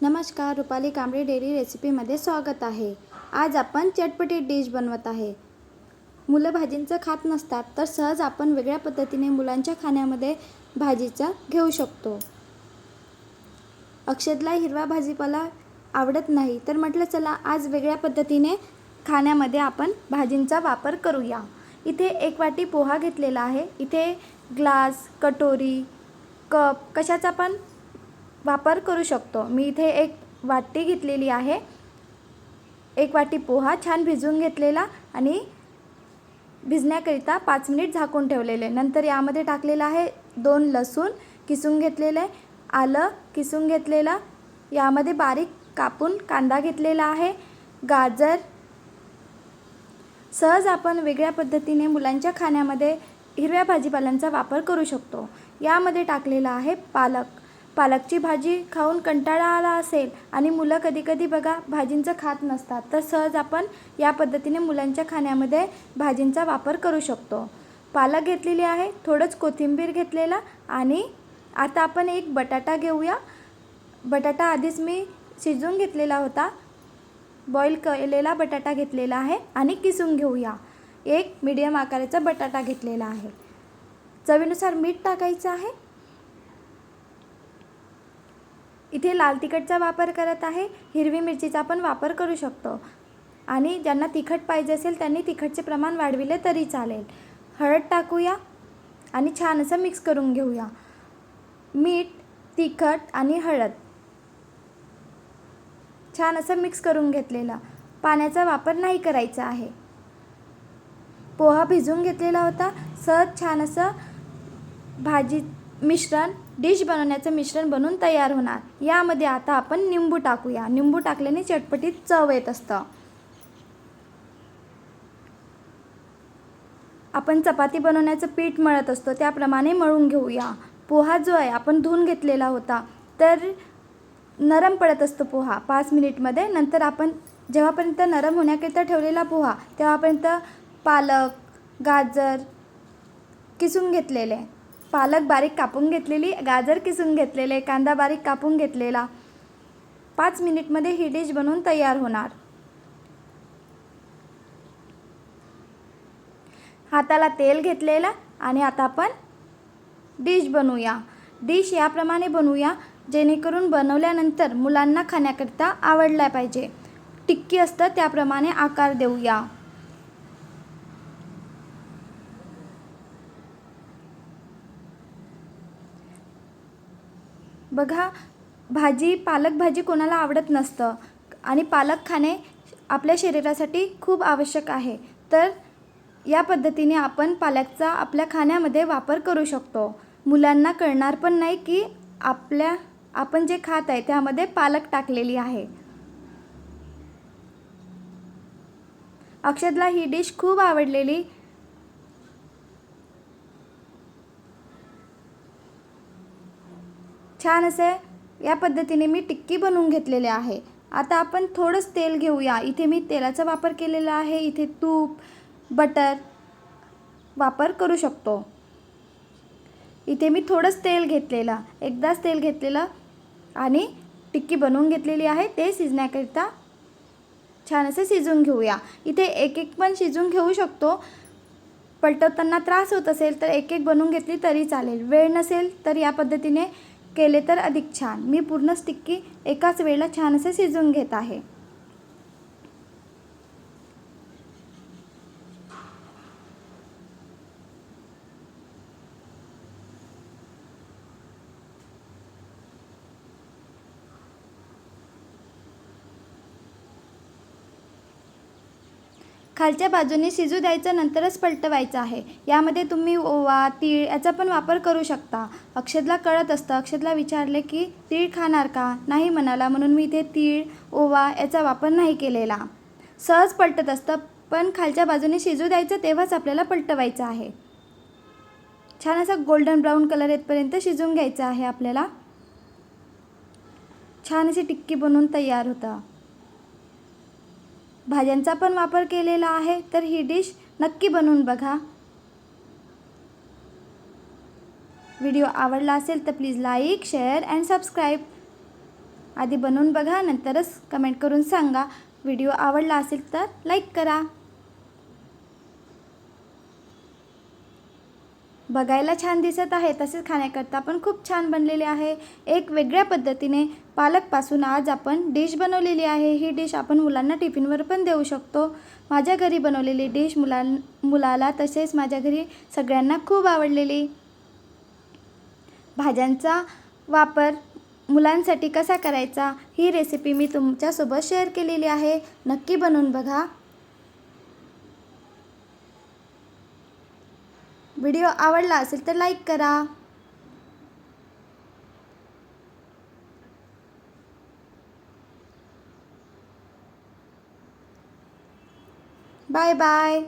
नमस्कार, रुपाली कांबळे डेली रेसिपीमध्ये स्वागत आहे। आज आपण चटपटीत डिश बनवत आहे। मुलं भाजींचं खात नसतात, तर सहज आपण वेगळ्या पद्धतीने मुलांच्या खाण्यामध्ये भाजीचा घेऊ शकतो। अक्षदला हिरवा भाजीपाला आवडत नाही, तर म्हटलं चला आज वेगळ्या पद्धतीने खाण्यामध्ये आपण भाजींचा वापर करूया। इथे 1 वाटी पोहा घेतलेला आहे। इथे ग्लास, कटोरी, कप कशाचा पण वापर करू शकतो। मी इथे 1 वाटी घेतलेली आहे। 1 वाटी पोहा छान भिजवून घेतलेला आणि भिजण्याकरिता 5 मिनिट झाकून ठेवलेले। नंतर यामध्ये टाकलेला आहे 2 लसूण किसून घेतलेले, आलं किसून घेतलेला, यामध्ये बारीक कापून कांदा घेतलेला आहे, गाजर। सहज आपण वेगळ्या पद्धतीने मुलांच्या खाण्यामध्ये हिरव्या भाजीपाल्यांचा वापर करू शकतो। यामध्ये टाकलेला आहे पालक। पालकची भाजी खाऊन कंटाळा आला असेल आणि मुलं कधी-कधी बघा भाजींचं खात नसतात, तर सहज आपण या पद्धतीने मुलांच्या खाण्यामध्ये भाजींचा वापर करू शकतो। पालक घेतलेली आहे, थोडंच कोथिंबीर घेतलेला आणि आता आपण 1 बटाटा घेऊया। बटाटा आधीच मी शिजवून घेतलेला होता। बॉईल केलेला बटाटा घेतलेला आहे आणि किसून घेऊया। 1 मीडियम आकाराचा बटाटा घेतलेला आहे। चवीनुसार मीठ टाकायचं आहे। इथे लाल तिखटचा वापर करत आहे, हिरवी मिरचीचा पण वापर करू शकतो आणि ज्यांना तिखट पाहिजे असेल त्यांनी तिखटचे प्रमाण वाढविले तरी चालेल। हळद टाकूया आणि छान असं मिक्स करून घेऊया। मीठ, तिखट आणि हळद छान असं मिक्स करून घेतलेला। पाण्याचा वापर नाही करायचा आहे। पोहा भिजवून घेतलेला होता। सहज छान असं भाजी मिश्रण डिश बनवण्याचं मिश्रण बनून तयार होणार। यामध्ये आता आपण निंबू टाकूया। निंबू टाकल्याने चटपटीत चव येत असतं। आपण चपाती बनवण्याचं पीठ मळत असतो त्याप्रमाणे मळून घेऊया। पोहा जो आहे आपण धुवून घेतलेला होता, तर नरम पडत असतो पोहा 5 मिनिटमध्ये। नंतर आपण जेव्हापर्यंत नरम होण्याकरिता ठेवलेला पोहा तेव्हापर्यंत पालक, गाजर किसून घेतलेले, पालक बारीक कापून घेतलेली, गाजर किसून घेतलेले, कांदा बारीक कापून घेतलेला। 5 मिनिटमध्ये ही डिश बनवून तयार होणार। हाताला तेल घेतलेला आणि आता आपण डिश बनवूया। डिश याप्रमाणे बनवूया जेणेकरून बनवल्यानंतर मुलांना खाण्याकरिता आवडला पाहिजे। टिक्की असतं त्याप्रमाणे आकार देऊया। बघा, पालक भाजी कोणाला आवडत नसतं आणि पालक खाणे आपल्या शरीरासाठी खूप आवश्यक आहे, तर या पद्धतीने आपण पालकचा आपल्या खाण्यामध्ये वापर करू शकतो। मुलांना कळणार पण नाही की आपण जे खात आहे त्यामध्ये पालक टाकलेली आहे। अक्षदला ही डिश खूप आवडलेली। छान असे या पद्धतीने मी टिक्की बनवून घेतलेले आहे। आता आपण थोडंच तेल घेऊया। इथे मी तेलाचा वापर केलेला आहे। इथे तूप, बटर वापर करू शकतो। इथे मी थोडंच तेल घेतलेलं, एकदाच तेल घेतलेलं आणि टिक्की बनवून घेतलेली आहे। ते शिजण्याकरिता छान असे शिजवून घेऊया। इथे एक पण शिजवून घेऊ शकतो। पलटवताना त्रास होत असेल तर एक बनवून घेतली तरी चालेल। वेळ नसेल तर या पद्धतीने केले तर अधिक छान। मी पूर्ण टिक्की एकाच वेळेला छान असे शिजवून घेत आहे। खालच्या बाजूने शिजू द्यायचं, नंतरच पलटवायचं आहे। यामध्ये तुम्ही ओवा, तीळ याचा पण वापर करू शकता। अक्षदला कळत असतं। अक्षदला विचारले की तीळ खाणार का? नाही म्हणाला, म्हणून मी इथे तीळ, ओवा याचा वापर नाही केलेला। सहज पलटत असतं, पण खालच्या बाजूने शिजू द्यायचं तेव्हाच आपल्याला पलटवायचं आहे। छान असा गोल्डन ब्राऊन कलर येतपर्यंत शिजवून घ्यायचं आहे आपल्याला। छान अशी टिक्की बनवून तयार होतं। भाज्यांचा पण वापर केलेला आहे, तर ही डिश नक्की बनवून बघा। व्हिडिओ आवडला असेल तर please like, share and subscribe. आधी बनवून बघा, नंतरच कमेंट करून सांगा. व्हिडिओ आवडला असेल तर लाईक करा. बघायला छान दिसत आहे, तसेच खाण्याकरता पण खूप छान बनलेले आहे. एक वेगळ्या पद्धतीने पालकपासून आज आपण डिश बनवलेली आहे. ही डिश आपण मुलांना टिफिनवर पण देऊ शकतो. माझ्या घरी बनवलेली डिश मुलाला तसेच माझ्या घरी सगळ्यांना खूप आवडलेली. भाज्यांचा वापर मुलांसाठी कसा करायचा ही रेसिपी मी तुमच्यासोबत शेअर केलेली आहे. नक्की बनवून बघा. व्हिडिओ आवडला असेल तर लाईक करा. Bye bye.